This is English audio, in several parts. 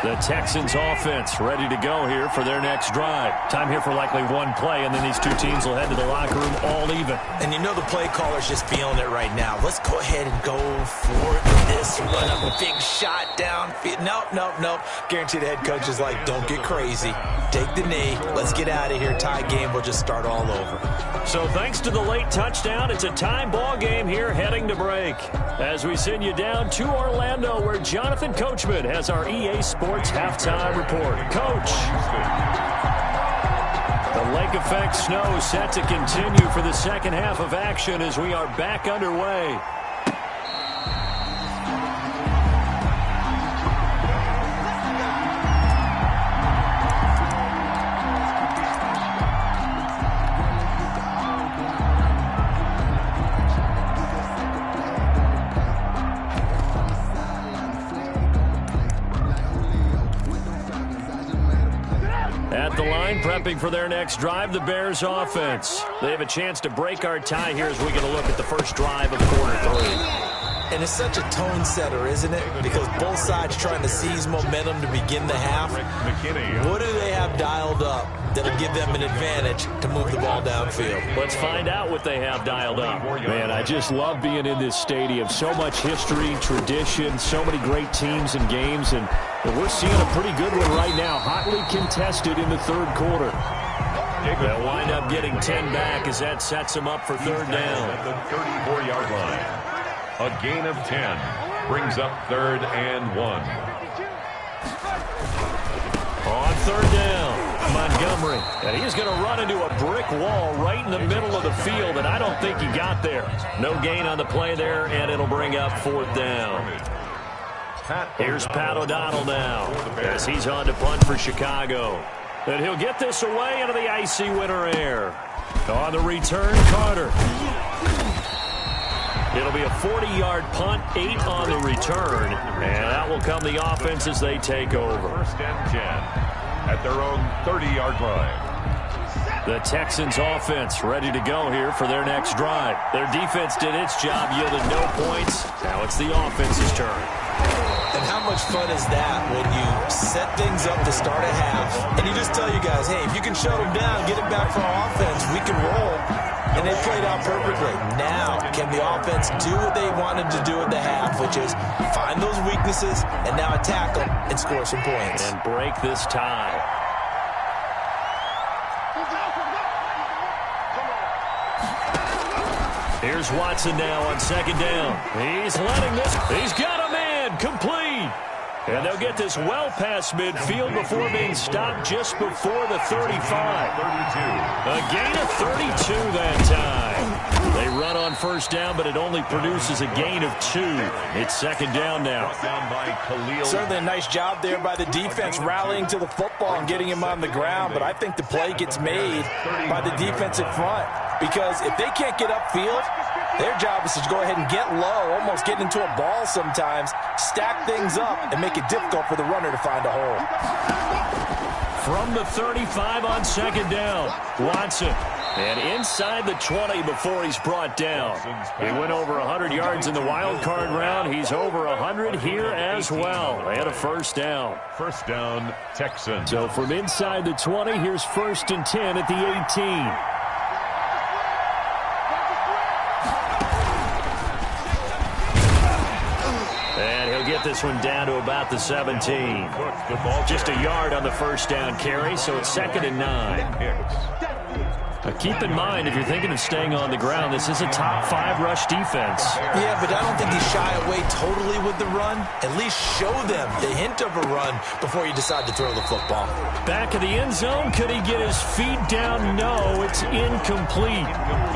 The Texans offense ready to go here for their next drive. Time here for likely one play, and then these two teams will head to the locker room all even. And you know the play caller's just feeling it right now. Let's go ahead and go for this run up. A big shot down. Nope. Guaranteed the head coach is like, don't get crazy. Take the knee. Let's get out of here. Tie game. We'll just start all over. So thanks to the late touchdown, it's a time ball game here heading to break. As we send you down to Orlando, where Jonathan Coachman has our EA Sports halftime report. Coach. The lake effect snow set to continue for the second half of action as we are back underway. At the line, prepping for their next drive, the Bears offense. They have a chance to break our tie here as we get a look at the first drive of quarter three. And it's such a tone setter, isn't it? Because both sides trying to seize momentum to begin the half. What do they have dialed up that'll give them an advantage to move the ball downfield? Let's find out what they have dialed up. Man, I just love being in this stadium. So much history, tradition, so many great teams and games, and we're seeing a pretty good one right now, hotly contested in the third quarter. They'll wind up getting 10 back as that sets them up for third down. At the 34-yard line. A gain of 10 brings up 3rd and 1. On third down, Montgomery. And he's going to run into a brick wall right in the middle of the field, and I don't think he got there. No gain on the play there, and it'll bring up 4th down. Here's Pat O'Donnell now as he's on to punt for Chicago. And he'll get this away into the icy winter air. On the return, Carter. It'll be a 40-yard punt, 8 on the return, and that will come the offense as they take over. 1st and 10 at their own 30-yard line. The Texans offense ready to go here for their next drive. Their defense did its job, yielded no points. Now it's the offense's turn. And how much fun is that when you set things up to start a half, and you just tell you guys, hey, if you can shut them down, get it back for our offense, we can roll. And they played out perfectly. Now, can the offense do what they wanted to do at the half, which is find those weaknesses and now attack them and score some points. And break this tie. Here's Watson now on 2nd down. He's letting this. He's got a man complete. And they'll get this well past midfield before being stopped just before the 35. 32. A gain of 32 that time. They run on 1st down, but it only produces a gain of 2. It's 2nd down now. Certainly a nice job there by the defense rallying to the football and getting him on the ground, but I think the play gets made by the defensive front because if they can't get upfield, their job is to go ahead and get low, almost get into a ball sometimes, stack things up, and make it difficult for the runner to find a hole. From the 35 on 2nd down, Watson. And inside the 20 before he's brought down. He went over 100 yards in the wild card round. He's over 100 here as well. And a 1st down. 1st down, Texans. So from inside the 20, here's 1st and 10 at the 18. Get this one down to about the 17. Just a yard on the 1st down carry, so it's 2nd and 9. Now keep in mind, if you're thinking of staying on the ground, this is a top 5 rush defense. Yeah, but I don't think you shy away totally with the run. At least show them the hint of a run before you decide to throw the football. Back of the end zone, could he get his feet down? No, it's incomplete.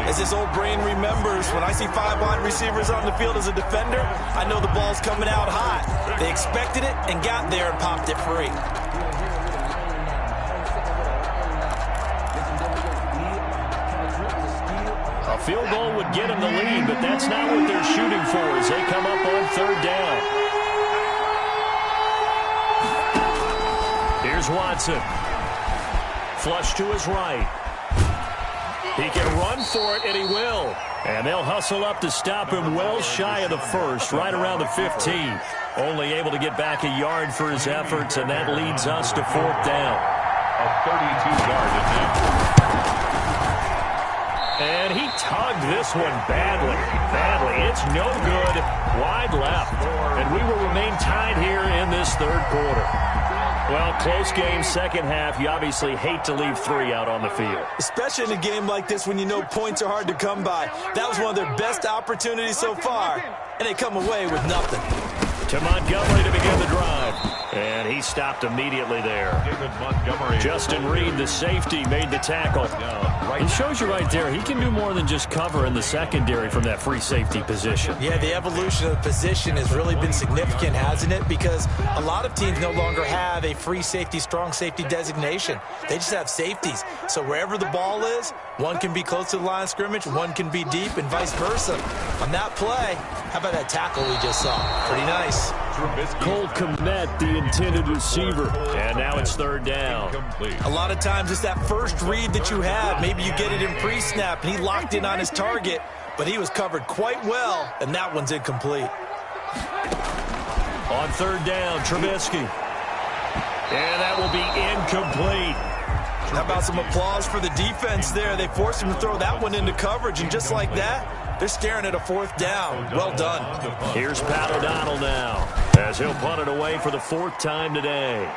As his old brain remembers, when I see 5 wide receivers on the field as a defender, I know the ball's coming out hot. They expected it and got there and popped it free. A field goal would get him the lead, but that's not what they're shooting for as they come up on 3rd down. Here's Watson. Flush to his right. He can run for it, and he will. And they'll hustle up to stop him well shy of the first, right around the 15. Only able to get back a yard for his efforts, and that leads us to fourth down. A 32-yard attempt. And he tugged this one badly. It's no good. Wide left. And we will remain tied here in this third quarter. Well, close game, second half. You obviously hate to leave 3 out on the field. Especially in a game like this when you know points are hard to come by. That was one of their best opportunities so far, and they come away with nothing. To Montgomery to begin the drive. And he stopped immediately there. David Montgomery. Justin Reed, the safety, made the tackle. He shows you right there, he can do more than just cover in the secondary from that free safety position. Yeah, the evolution of the position has really been significant, hasn't it? Because a lot of teams no longer have a free safety, strong safety designation. They just have safeties. So wherever the ball is, one can be close to the line of scrimmage, one can be deep, and vice versa. On that play, how about that tackle we just saw? Pretty nice. Cole Kmet, the intended receiver. And now it's third down. A lot of times it's that first read that you have. Maybe you get it in pre-snap, and he locked in on his target, but he was covered quite well, and that one's incomplete. On third down, Trubisky. And that will be incomplete. How about some applause for the defense there? They forced him to throw that one into coverage, and just like that, they're staring at a fourth down. Well done. Here's Pat O'Donnell now, as he'll punt it away for the 4th time today.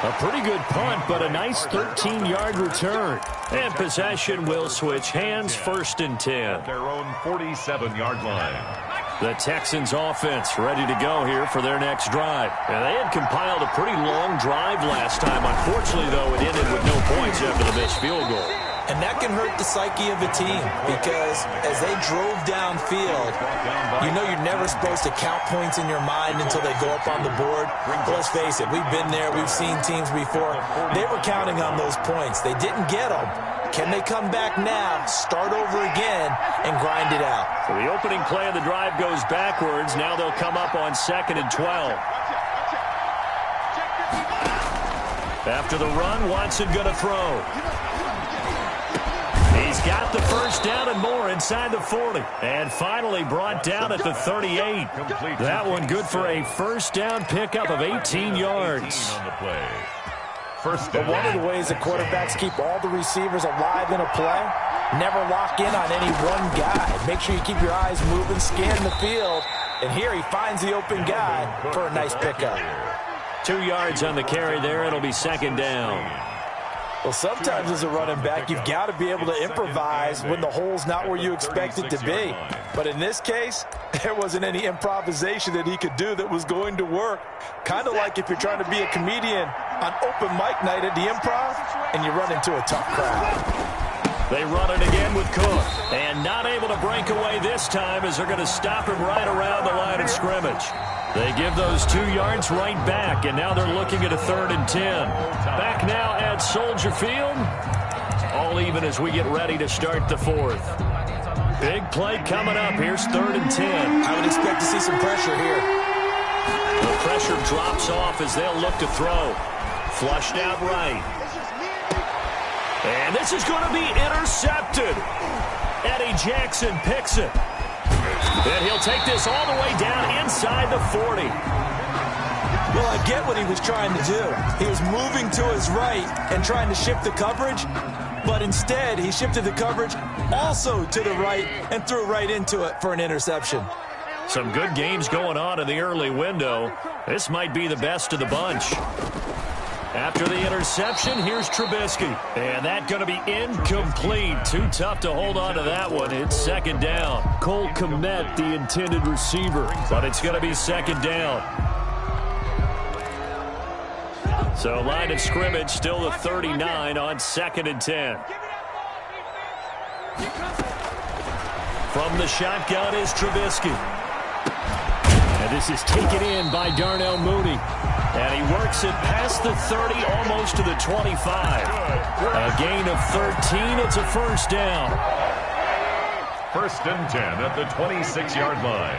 A pretty good punt, but a nice 13-yard return. And possession will switch hands, 1st and 10. Their own 47-yard line. The Texans offense ready to go here for their next drive. And they had compiled a pretty long drive last time. Unfortunately, though, it ended with no points after the missed field goal. And that can hurt the psyche of a team because as they drove downfield, you know you're never supposed to count points in your mind until they go up on the board. But let's face it, we've been there. We've seen teams before. They were counting on those points. They didn't get them. Can they come back now, start over again, and grind it out? So the opening play of the drive goes backwards. Now they'll come up on 2nd and 12. After the run, Watson going to throw. He's got the first down and more inside the 40. And finally brought down at the 38. That one good for a first down pickup of 18 yards. On the play. But one of the ways that quarterbacks keep all the receivers alive in a play, never lock in on any one guy. Make sure you keep your eyes moving, scan the field. And here he finds the open guy for a nice pickup. 2 yards on the carry there. It'll be 2nd down. Well, sometimes as a running back, you've got to be able to improvise when the hole's not where you expect it to be. But in this case, there wasn't any improvisation that he could do that was going to work. Kind of like if you're trying to be a comedian on open mic night at the Improv and you run into a tough crowd. They run it again with Cook. And not able to break away this time as they're going to stop him right around the line of scrimmage. They give those 2 yards right back, and now they're looking at a 3rd and 10. Back now at Soldier Field. All even as we get ready to start the 4th. Big play coming up. Here's 3rd and 10. I would expect to see some pressure here. The pressure drops off as they'll look to throw. Flushed out right. And this is going to be intercepted. Eddie Jackson picks it. And he'll take this all the way down inside the 40. Well, I get what he was trying to do. He was moving to his right and trying to shift the coverage, but instead he shifted the coverage also to the right and threw right into it for an interception. Some good games going on in the early window. This might be the best of the bunch. After the interception, here's Trubisky. And that's going to be incomplete. Too tough to hold on to that one. It's 2nd down. Cole Kmet, the intended receiver. But it's going to be 2nd down. So line of scrimmage still the 39 on 2nd and 10. From the shotgun is Trubisky. And this is taken in by Darnell Mooney. And he works it past the 30, almost to the 25. A gain of 13. It's a first down. 1st and 10 at the 26-yard line.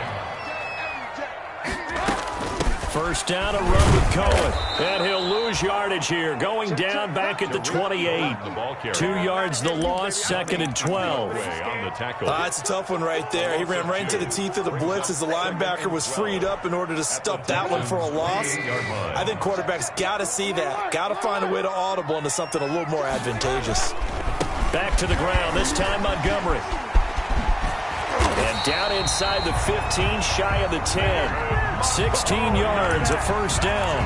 First down, a run with Cohen. And he'll lose yardage here. Going down back at the 28. 2 yards the loss, 2nd and 12. It's a tough one right there. He ran right into the teeth of the blitz as the linebacker was freed up in order to stuff that one for a loss. I think quarterbacks got to see that. Got to find a way to audible into something a little more advantageous. Back to the ground, this time Montgomery. And down inside the 15, shy of the 10. 16 yards, a first down.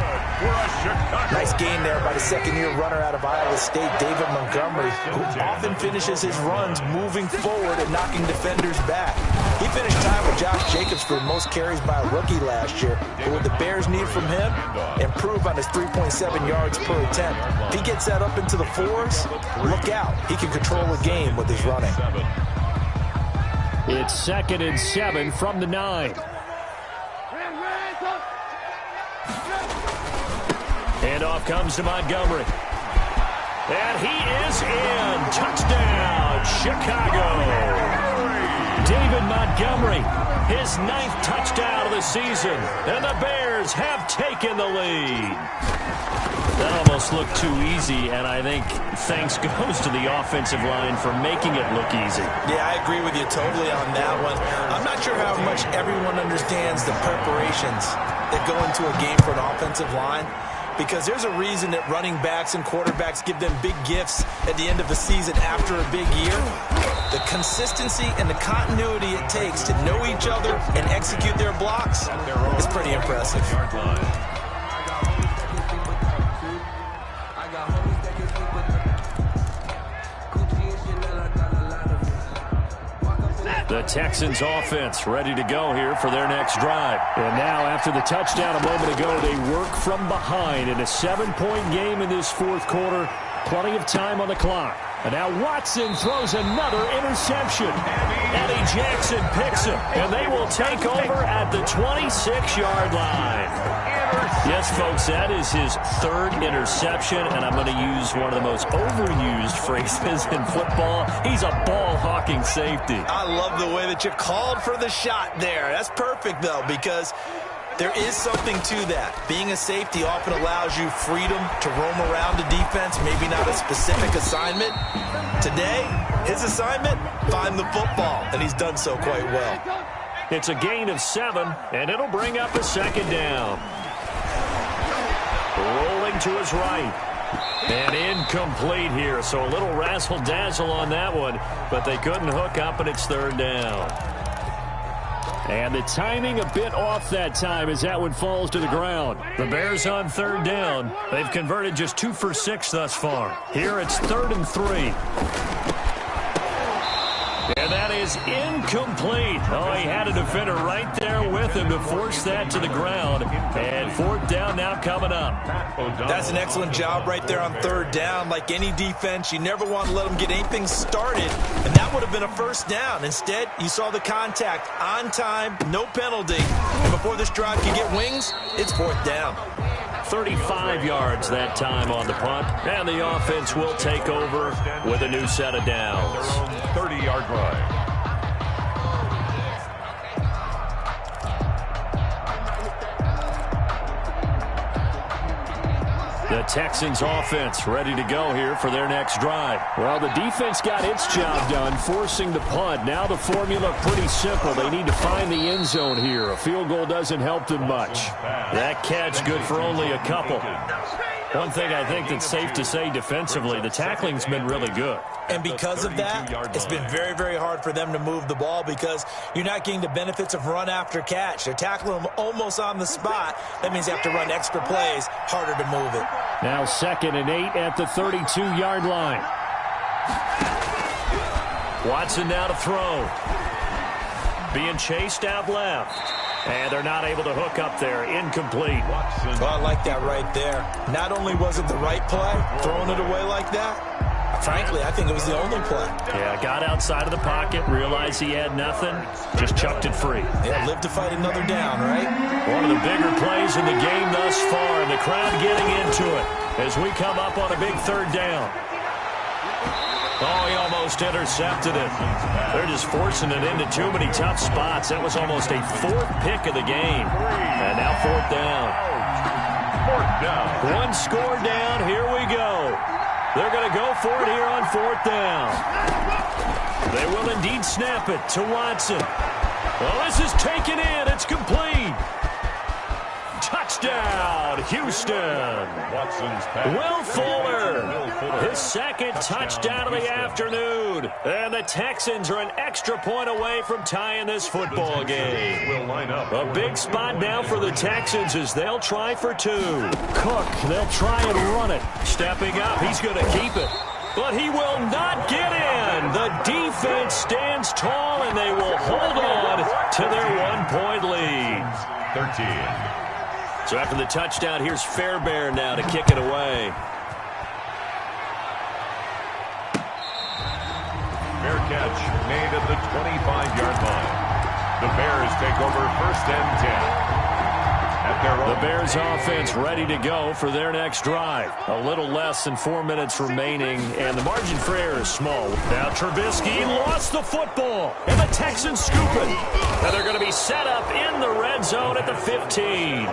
Nice gain there by the second-year runner out of Iowa State, David Montgomery, who often finishes his runs moving forward and knocking defenders back. He finished tied with Josh Jacobs for most carries by a rookie last year. But what the Bears need from him, improve on his 3.7 yards per attempt. If he gets that up into the 4s, look out. He can control a game with his running. It's 2nd and 7 from the 9. And off comes to Montgomery. And he is in. Touchdown, Chicago. David Montgomery, his 9th touchdown of the season. And the Bears have taken the lead. That almost looked too easy, and I think thanks goes to the offensive line for making it look easy. Yeah, I agree with you totally on that one. I'm not sure how much everyone understands the preparations that go into a game for an offensive line, because there's a reason that running backs and quarterbacks give them big gifts at the end of the season after a big year. The consistency and the continuity it takes to know each other and execute their blocks is pretty impressive. The Texans offense ready to go here for their next drive. And now after the touchdown a moment ago, they work from behind in a 7-point game in this 4th quarter. Plenty of time on the clock. And now Watson throws another interception. Eddie Jackson picks him, and they will take over at the 26-yard line. Yes, folks, that is his 3rd interception, and I'm going to use one of the most overused phrases in football. He's a ball-hawking safety. I love the way that you called for the shot there. That's perfect, though, because there is something to that. Being a safety often allows you freedom to roam around the defense, maybe not a specific assignment. Today, his assignment, find the football, and he's done so quite well. It's a gain of 7, and it'll bring up a 2nd down. Rolling to his right. And incomplete here, so a little razzle-dazzle on that one, but they couldn't hook up, and it's 3rd down. And the timing a bit off that time as that one falls to the ground. The Bears on 3rd down. They've converted just 2 for 6 thus far. Here it's 3rd and 3. And that is incomplete. Oh, he had a defender right there with him to force that to the ground. And 4th down now coming up. That's an excellent job right there on 3rd down. Like any defense, you never want to let them get anything started. And that would have been a 1st down. Instead, you saw the contact on time, no penalty. And before this drive can get wings, it's 4th down. 35 yards that time on the punt. And the offense will take over with a new set of downs. 30-yard line. The Texans offense ready to go here for their next drive. Well, the defense got its job done, forcing the punt. Now the formula pretty simple. They need to find the end zone here. A field goal doesn't help them much. That catch good for only a couple. One thing I think that's safe to say defensively, the tackling's been really good. And because of that, it's been very, very hard for them to move the ball because you're not getting the benefits of run after catch. They're tackling them almost on the spot. That means they have to run extra plays, harder to move it. Now 2nd and 8 at the 32-yard line. Watson now to throw. Being chased out left. And they're not able to hook up there. Incomplete. Well, I like that right there. Not only was it the right play, throwing it away like that, frankly, I think it was the only play. Yeah, got outside of the pocket, realized he had nothing, just chucked it free. Yeah, live to fight another down, right? One of the bigger plays in the game thus far, and the crowd getting into it as we come up on a big 3rd down. Oh, he almost intercepted it. They're just forcing it into too many tough spots. That was almost a fourth pick of the game. And now fourth down. Fourth down. One score down. Here we go. They're going to go for it here on fourth down. They will indeed snap it to Watson. Well, this is taken in. It's complete. Touchdown, Houston. Watson's pass. Will Fuller, his second touchdown of the afternoon. And the Texans are an extra point away from tying this football game. Will line up. A big spot now for the Texans as they'll try for two. Cook, they'll try and run it. Stepping up, he's going to keep it. But he will not get in. The defense stands tall, and they will hold on to their one-point lead. 13. So after the touchdown, here's Fairbairn now to kick it away. Fair catch made at the 25-yard line. The Bears take over first and 10. The Bears offense ready to go for their next drive. A little less than 4 minutes remaining, and the margin for error is small. Now Trubisky lost the football, and the Texans scoop it. And they're going to be set up in the red zone at the 15.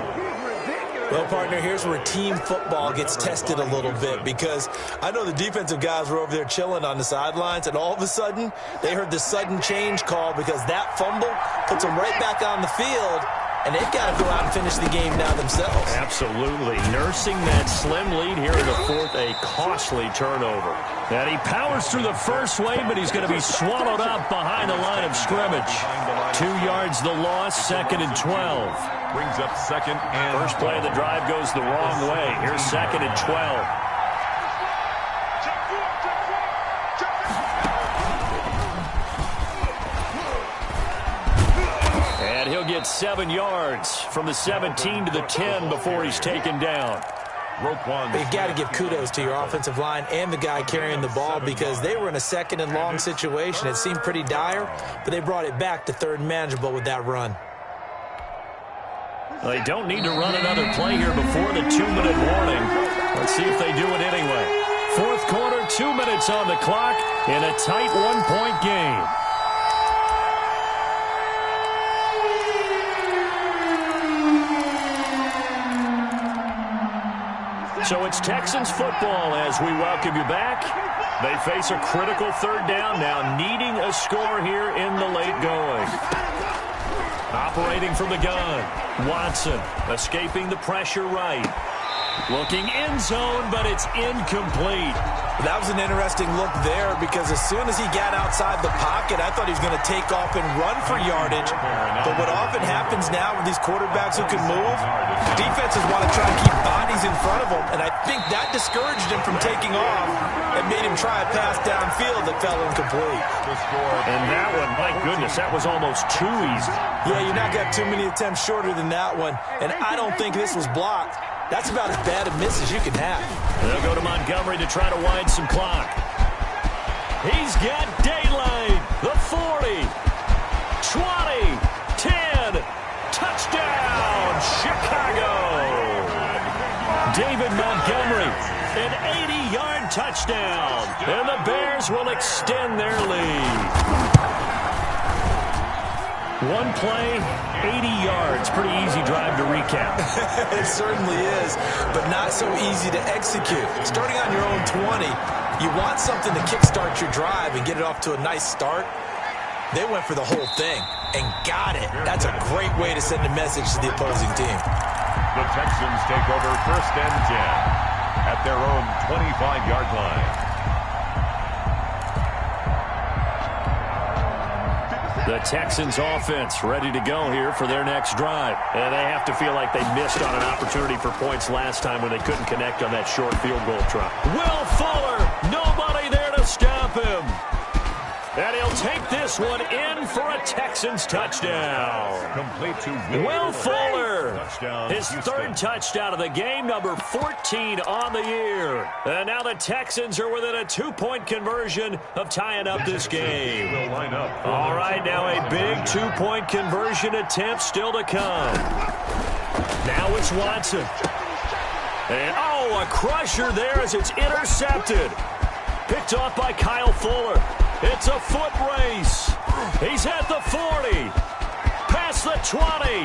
Well, partner, here's where team football gets tested a little bit, because I know the defensive guys were over there chilling on the sidelines, and all of a sudden they heard the sudden change call because that fumble puts them right back on the field, and they've got to go out and finish the game now themselves. Absolutely. Nursing that slim lead here in the fourth, a costly turnover. And he powers through the first wave, but he's going to be swallowed up behind the line of scrimmage. 2 yards the loss, second and 12. Brings up second and first play of the drive goes the wrong way. Here's second and 12. And he'll get 7 yards from the 17 to the 10 before he's taken down. You've got to give kudos to your offensive line and the guy carrying the ball, because they were in a second and long situation. It seemed pretty dire, but they brought it back to third and manageable with that run. They don't need to run another play here before the 2-minute warning. Let's see if they do it anyway. Fourth quarter, 2 minutes on the clock in a tight one-point game. So it's Texans football as we welcome you back. They face a critical third down now, needing a score here in the late going. Operating from the gun, Watson escaping the pressure right. Looking end zone, but it's incomplete. That was an interesting look there, because as soon as he got outside the pocket, I thought he was going to take off and run for yardage. But what often happens now with these quarterbacks who can move, defenses want to try and keep bodies in front of them, and I think that discouraged him from taking off and made him try a pass downfield that fell incomplete. And that one, my goodness, that was almost too easy. Yeah, you're not got too many attempts shorter than that one, and I don't think this was blocked. That's about as bad a miss as you can have. They'll go to Montgomery to try to wind some clock. He's got daylight. The 40, 20, 10. Touchdown, Chicago. David Montgomery, an 80-yard touchdown. And the Bears will extend their lead. One play, 80 yards. Pretty easy drive to recap. It certainly is, but not so easy to execute. Starting on your own 20, you want something to kickstart your drive and get it off to a nice start. They went for the whole thing and got it. That's a great way to send a message to the opposing team. The Texans take over first and 10 at their own 25-yard line. The Texans offense ready to go here for their next drive. And they have to feel like they missed on an opportunity for points last time when they couldn't connect on that short field goal try. Will Fuller, nobody there to stop him. And he'll take this one in for a Texans touchdown. Complete to Will Fuller. Touchdown, his Houston. third touchdown of the game, number 14 on the year. And now the Texans are within a 2-point conversion of tying up this game. Will line up. All right, now a big 2-point conversion attempt still to come. Now it's Watson. And, a crusher there as it's intercepted. Picked off by Kyle Fuller. It's a foot race. He's at the 40. Past the 20.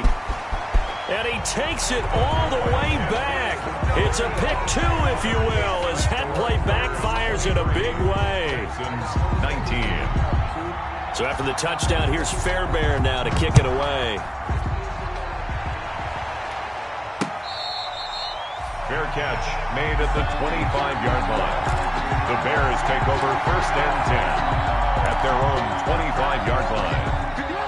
And he takes it all the way back. It's a pick 2, if you will, as that play backfires in a big way. 19. So after the touchdown, here's Fairbairn now to kick it away. Fair catch made at the 25-yard line. The Bears take over 1st and 10 at their own 25-yard line.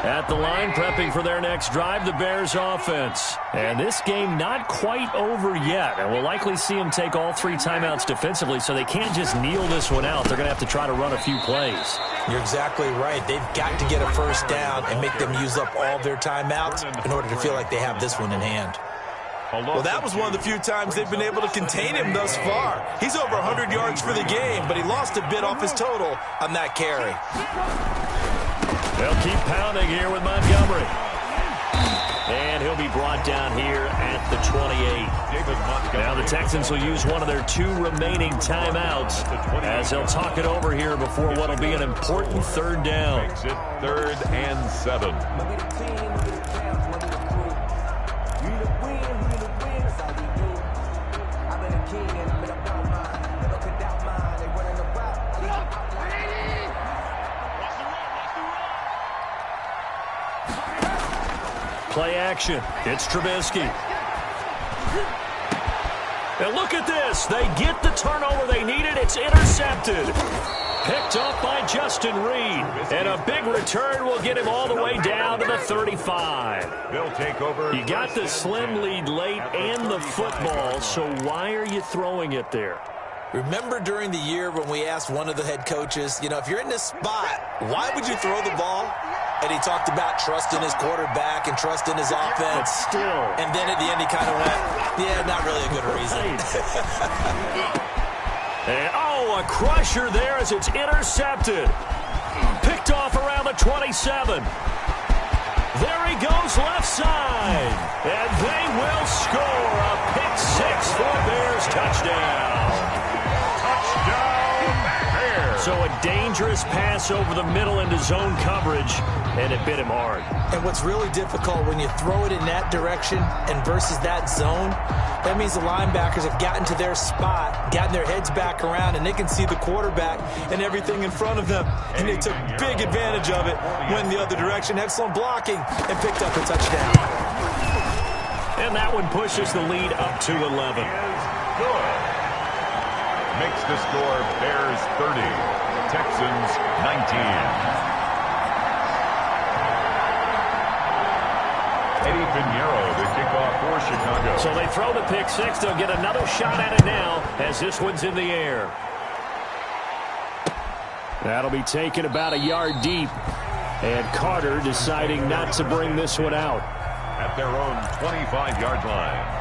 At the line, prepping for their next drive, the Bears offense. And this game not quite over yet. And we'll likely see them take all 3 timeouts defensively, so they can't just kneel this one out. They're going to have to try to run a few plays. You're exactly right. They've got to get a first down and make them use up all their timeouts in order to feel like they have this one in hand. Well, that was one of the few times they've been able to contain him thus far. He's over 100 yards for the game, but he lost a bit off his total on that carry. They'll keep pounding here with Montgomery. And he'll be brought down here at the 28. Now the Texans will use one of their 2 remaining timeouts as they'll talk it over here before what will be an important 3rd down. Makes it 3rd and 7. Play action. It's Trubisky. And look at this. They get the turnover they needed. It's intercepted. Picked up by Justin Reed. And a big return will get him all the way down to the 35. They'll take over. You got the slim lead late and the football, so why are you throwing it there? Remember during the year when we asked one of the head coaches, if you're in this spot, why would you throw the ball? And he talked about trusting his quarterback and trusting his offense. But still. And then at the end he kind of went, yeah, not really a good reason. And, a crusher there as it's intercepted. Picked off around the 27. There he goes left side. And they will score a pick 6 for Bears touchdown. So a dangerous pass over the middle into zone coverage, and it bit him hard. And what's really difficult when you throw it in that direction and versus that zone, that means the linebackers have gotten to their spot, gotten their heads back around, and they can see the quarterback and everything in front of them. And they took big advantage of it, went the other direction, excellent blocking, and picked up a touchdown. And that one pushes the lead up to 11. Makes the score Bears 30, Texans 19. Eddie Pinheiro, the kickoff for Chicago. So they throw the pick 6. They'll get another shot at it now as this one's in the air. That'll be taken about a yard deep. And Carter deciding not to bring this one out. At their own 25-yard line.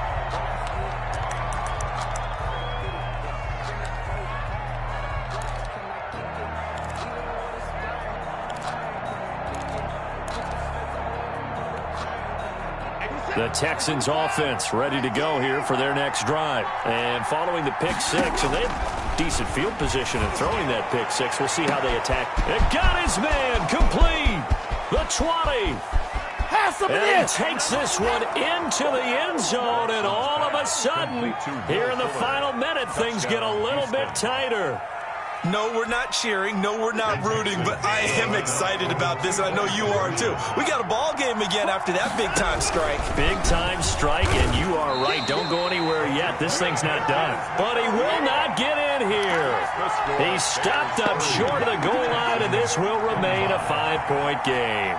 The Texans offense ready to go here for their next drive. And following the pick 6, and they have decent field position in throwing that pick 6. We'll see how they attack. It got his man complete. The 20. And he takes this one into the end zone, and all of a sudden, here in the final minute, things get a little bit tighter. No, we're not cheering. No, we're not rooting, but I am excited about this, and I know you are too. We got a ball game again after that big-time strike. Big-time strike, and you are right. Don't go anywhere yet. This thing's not done. But he will not get in here. He stopped up short of the goal line, and this will remain a 5-point game.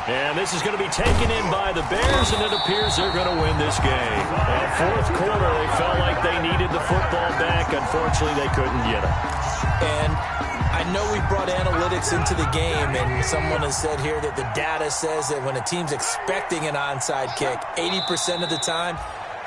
And this is going to be taken in by the Bears, and it appears they're going to win this game. And fourth quarter, they felt like they needed the football back. Unfortunately, they couldn't get it. And I know we brought analytics into the game, and someone has said here that the data says that when a team's expecting an onside kick, 80% of the time,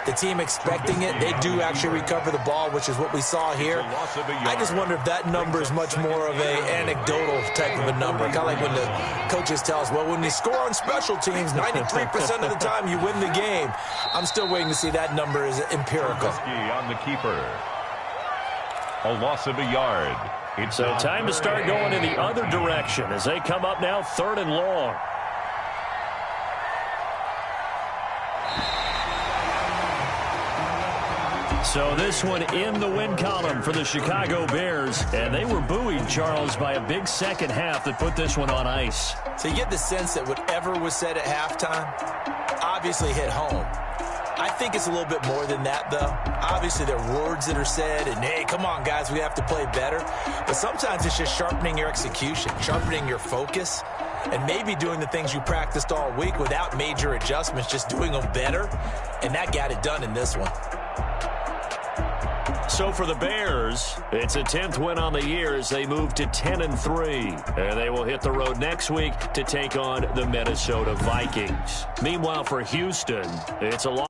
the team expecting it, they do actually recover the ball, which is what we saw here. I just wonder if that number is much more of an anecdotal type of a number. Kind of like when the coaches tell us, well, when you score on special teams, 93% of the time you win the game. I'm still waiting to see that number is empirical. On the keeper. A loss of a yard. It's So time to start going in the other direction as they come up now 3rd and long. So this one in the win column for the Chicago Bears. And they were buoyed, Charles, by a big second half that put this one on ice. So you get the sense that whatever was said at halftime obviously hit home. I think it's a little bit more than that, though. Obviously, there are words that are said, and, hey, come on, guys, we have to play better. But sometimes it's just sharpening your execution, sharpening your focus, and maybe doing the things you practiced all week without major adjustments, just doing them better. And that got it done in this one. So for the Bears, it's a 10th win on the year as they move to 10-3. And they will hit the road next week to take on the Minnesota Vikings. Meanwhile, for Houston, it's a